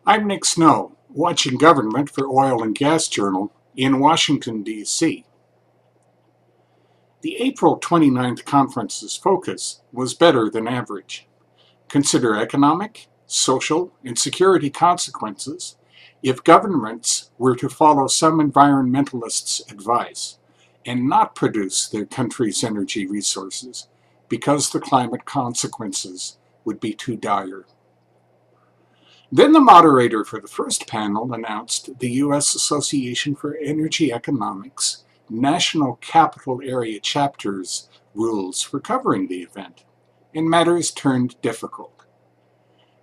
I'm Nick Snow, watching Government for Oil and Gas Journal in Washington, D.C. The April 29th conference's focus was better than average. Consider economic, social, and security consequences if governments were to follow some environmentalists' advice and not produce their country's energy resources because the climate consequences would be too dire. Then the moderator for the first panel announced the U.S. Association for Energy Economics National Capital Area Chapter's rules for covering the event, and matters turned difficult.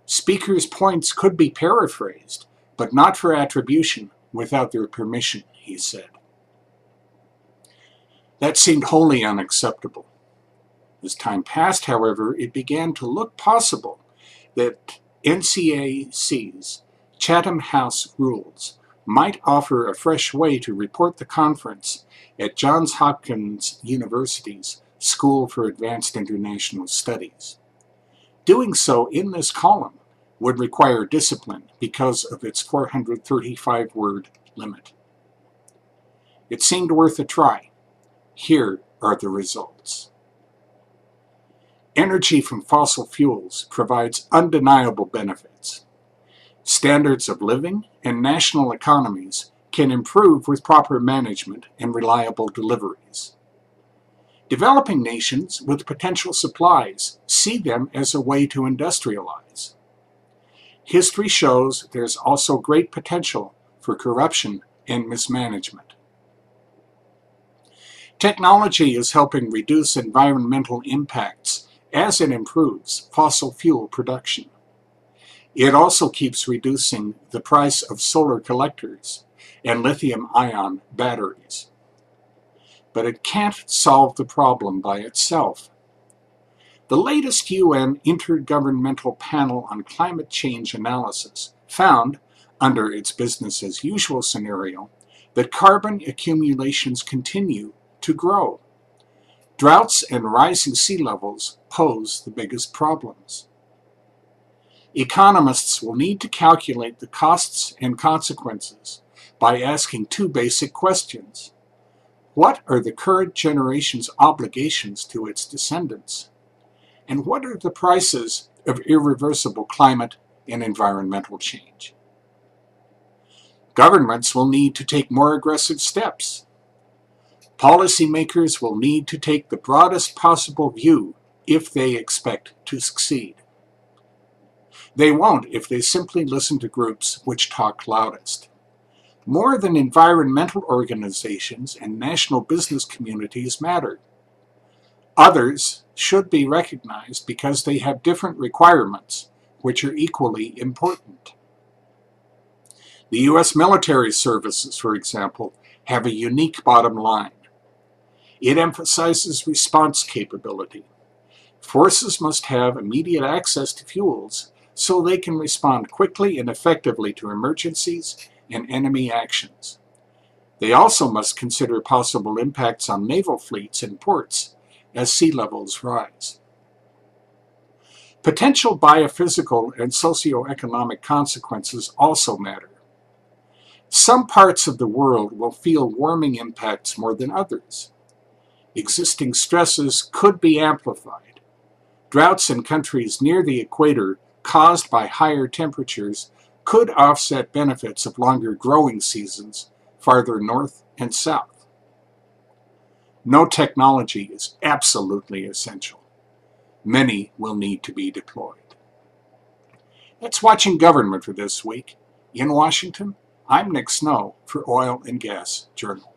Speakers' points could be paraphrased, but not for attribution without their permission, he said. That seemed wholly unacceptable. As time passed, however, it began to look possible that NCAC's Chatham House rules might offer a fresh way to report the conference at Johns Hopkins University's School for Advanced International Studies. Doing so in this column would require discipline because of its 435-word limit. It seemed worth a try. Here are the results. Energy from fossil fuels provides undeniable benefits. Standards of living and national economies can improve with proper management and reliable deliveries. Developing nations with potential supplies see them as a way to industrialize. History shows there's also great potential for corruption and mismanagement. Technology is helping reduce environmental impacts as it improves fossil fuel production. It also keeps reducing the price of solar collectors and lithium-ion batteries. But it can't solve the problem by itself. The latest UN Intergovernmental Panel on Climate Change Analysis found, under its business as usual scenario, that carbon accumulations continue to grow. Droughts and rising sea levels pose the biggest problems. Economists will need to calculate the costs and consequences by asking two basic questions. What are the current generation's obligations to its descendants? And what are the prices of irreversible climate and environmental change? Governments will need to take more aggressive steps. Policymakers will need to take the broadest possible view if they expect to succeed. They won't if they simply listen to groups which talk loudest. More than environmental organizations and national business communities matter. Others should be recognized because they have different requirements, which are equally important. The U.S. military services, for example, have a unique bottom line. It emphasizes response capability. Forces must have immediate access to fuels so they can respond quickly and effectively to emergencies and enemy actions. They also must consider possible impacts on naval fleets and ports as sea levels rise. Potential biophysical and socioeconomic consequences also matter. Some parts of the world will feel warming impacts more than others. Existing stresses could be amplified. Droughts in countries near the equator caused by higher temperatures could offset benefits of longer growing seasons farther north and south. No technology is absolutely essential. Many will need to be deployed. That's Watching Government for this week. In Washington, I'm Nick Snow for Oil and Gas Journal.